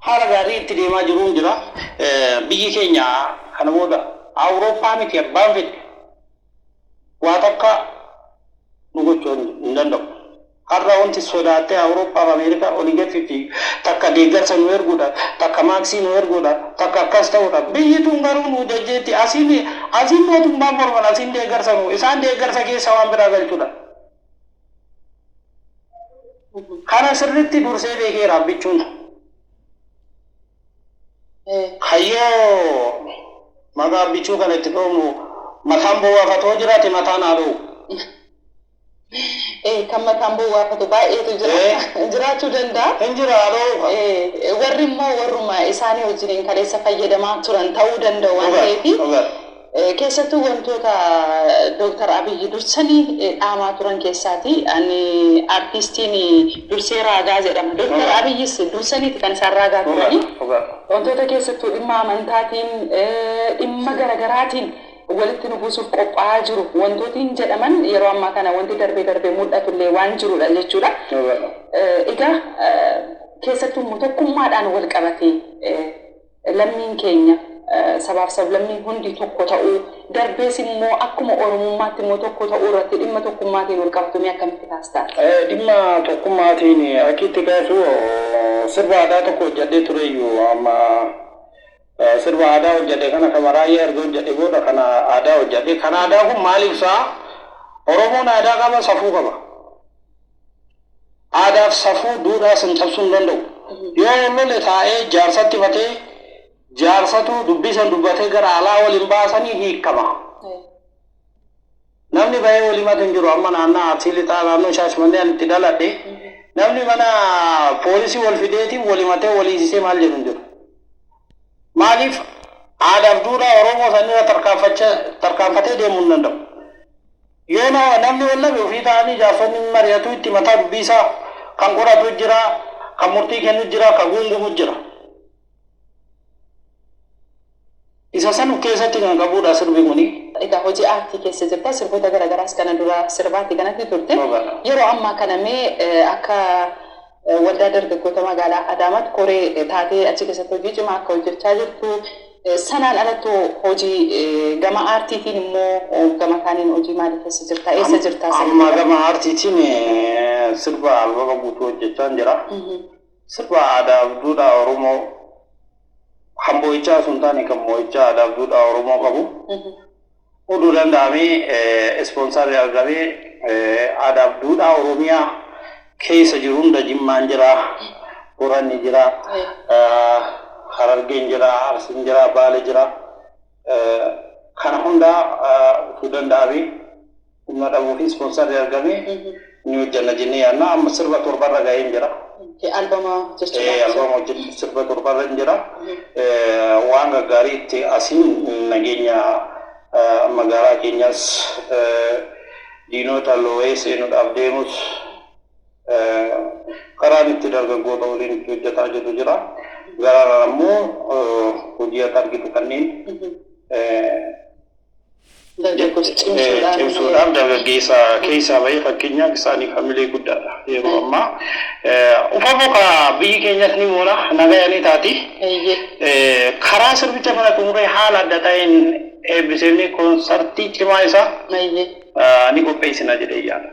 haala gaarii itti deemaa jiruun jira. Biyyi keenya kana booda Awurooppaa miti abbaan fedhe waa takka nu gochuu hin danda'u. Har'a wanti sodaattee Awurooppaa fi Ameerikaa olii gadi takka deeggarsa nu erguudha, takka maaksii nu erguudha, takka akkas ta'uudha. Biyyi tun garuu nu jajjeetti asiin mootummaan morman asiin deeggarsa nu isaan deeggarsa keessa waan biraa galchuudha. Kana sirriitti dursee beekeera bichuun. Kayyoo maqaa bichuu kana itti dhoomu mataan bu'aafatoo jiraate mataan haadhoo. Kan mataan bu'aafatu baay'eetu jiraachuu danda'a. Hin jira haadhoo. Warri immoo warruma isaanii wajjin kaleessa fayyadamaa turan ta'uu danda'u waan ta'eef keessattuu wantoota Dr. Abiyyi dursanii dhaamaa turan keessaati ani artistiin dursee raagaa jedhama. Dr. Abiyyis dursaniiti kan isaan raagaa turanii wantoota keessattuu dhimma amantaatiin dhimma garaagaraatiin walitti nu buusuuf qophaa'aa jiru wantootiin jedhaman yeroo ammaa kana wanti darbee mul'atullee waan jirudha jechuudha. Egaa keessattuu tokkummaadhaan wal qabatee lammiin keenya sabaaf sablammiin hundi tokko ta'uu darbees immoo akkuma oromummaatti immoo tokko ta'uu irratti dhimma tokkummaatiin wal qabatamee akkamitti taasisa? Dhimma tokkummaatiin akkitti kaasu sirba aadaa tokko hojjedhee tureyyuu amma sirba aadaa hojjedhe kana kamaraayyaa erga hojjedhe booda kana aadaa hojjedhe kana aadaa kun maal ibsaa? Oromoon aadaa qaba safuu qaba. Aadaaf safuu duudhaa sin cabsuu hin danda'u. Yoo lole taa'ee jaarsatti fatee jaarsatu dubbisan dubbatee gara alaa waliin baasanii hiikama. Namni bahee waliin hin jiru amma naannaa Arsii Lixaa naannoo Shaashmannee itti dhaladhe namni mana poolisii wal fideetiin walimatee waliisisee maal jedhu hin jiru. Maaliif aadaaf duudhaa Oromoo sanirra tarkaanfatee deemuu hin danda'u. Yoo namni wallabe ofii ta'anii jaarsonni mari'atu itti mataa dubbisaa kan qoratu jira, kan murtii kennu jira, kan guungumu jira. Isa san keessatti kan qabuudha sirbi kuni. Egaa hojii aartii keessa jirta sirboota garaagaraas kana dura sirbaatti kanatti turte. Yeroo ammaa kana mee akka waldaa dargaggoota magaalaa Adaamaatti koree taatee achi keessatti hojii cimaa akka hojjechaa jirtu sanaan alatti hojii gama aartiitiin immoo gama kaaniin hojii maalii keessa jirta? Eessa jirta? Amma gama aartiitiin sirba albama guutuu hojjechaa jira. Sirba aadaa duudhaa Oromoo kan boo'ichaa sun taane kan boo'ichaa aadaa duudhaa Oromoo qabu. Oduu danda'amee ispoonsarri argamee aadaa duudhaa Oromiyaa keessa jiru hunda Jimmaan jira, Boranni jira, Harargeen jira, Arsiin jira, Baale jira. Kana hunda oduu danda'amee humna dhabuu fi ispoonsarri argamee ni hojjanna jennee yaadna. Amma sirba torbarra ga'een jira. Albama jechuudha. Albama hojjetu sirba torbarra jira. Waan gaggaarii itti asiin nageenya magaalaa keenyas diinota loo'ee seenuudhaaf deemus karaan itti dargaggoota waliin itti hojjetaa jiru jira. Garaan ammoo hojii ati argitu kanneen cimsuudhaaf dargaggeessa keessaa bahee fakkeenyaaf isaanii hamilee guddaadha. Yeroo ammaa uffamoo ka biyyi keenyas ni moona nagayanii taati. Karaa sirbicha mana xumuree haala adda ta'een eebbisee koonsartii cimaa isaa ni qopheessina jedhee yaada.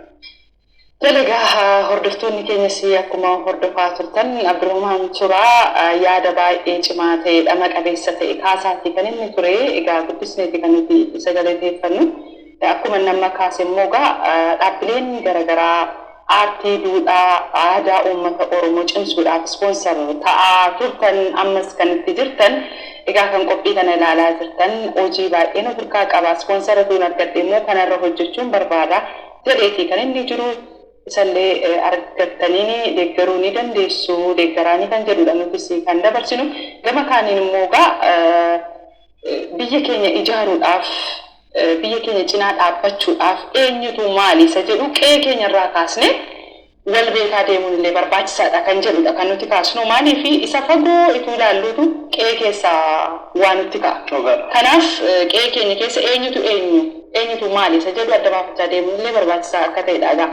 Dalagaa hordoftoonni keenyas akkuma hordofaa turtan Abdurrahmaan Turaa yaada baay'ee cimaa ta'e dhama qabeessa ta'e kaasaatti kan inni ture egaa guddisneeti kan nuti isa galateeffannu akkuma nama kaase immoo dhaabbileen garaagaraa aartii duudhaa aadaa uummata Oromoo cimsuudhaaf ispoonsar ta'aa turtan ammas kan itti jirtan egaa kan qophii kana ilaalaa jirtan hojii baay'ee nu hirkaa qaba ispoonsaratuun argadhe immoo kanarra hojjechuun barbaada jedheeti kan inni jiru. Isallee argattanii deeggaruu ni dandeessu deeggaraanii kan jedhudha nutis kan dabarsinu gama kaaniin immoo biyya keenya ijaaruudhaaf biyya keenya cinaa dhaabbachuudhaaf eenyutu maali isa jedhu qe'ee keenyarraa kaasne wal beekaa deemuun illee barbaachisaadha kan jedhudha kan nuti kaasnu maaliif isa fagoo ituu ilaalluutu qe'ee keessaa waan nutti ka'a. Kanaaf qe'ee keenya keessa eenyutu maali isa jedhu adda baafachaa deemuun illee barbaachisaa akka ta'edha.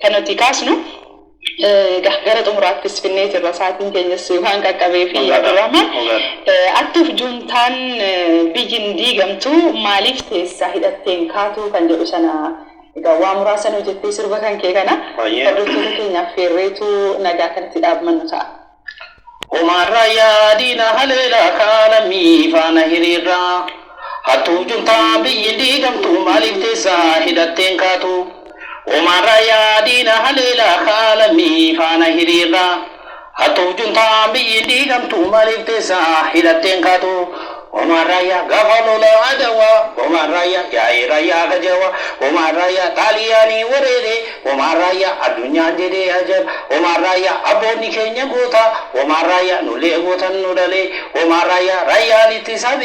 Kan nuti kaasnu gara xumuraattis finnee jirra sa'aatiin keenyas waan qaqqabee fi yaadurama attuuf juntaan biyyin diigamtu maaliif teessa hidhatteen kaatu kan jedhu sana egaa waa muraasan hojjettee sirba kan kee kana hordoftoota keenyaaf feerreetu nagaa kanatti dhaabmannu ta'a. Omarra yaadina haleela kaalamii faana hiriirraa hattuuf juntaan biyyin diigamtu maaliif teessa hidhatteen kaatu. Omarra yaadina haleela kaalamii faana hiriirraa hattuuf juntaan biyyin diigamtu maaliif teessa hidhatteen kaatu. Omarra yaa gaafa lola adawa omarra yaa yaa gajawa omarra yaa xaaliyaanii wareere omarra yaa addunyaan jedhee ajab omarra yaa abboonni keenya goota omarra yaa nulee gootan nu dhalee omarra yaa rayyaan itti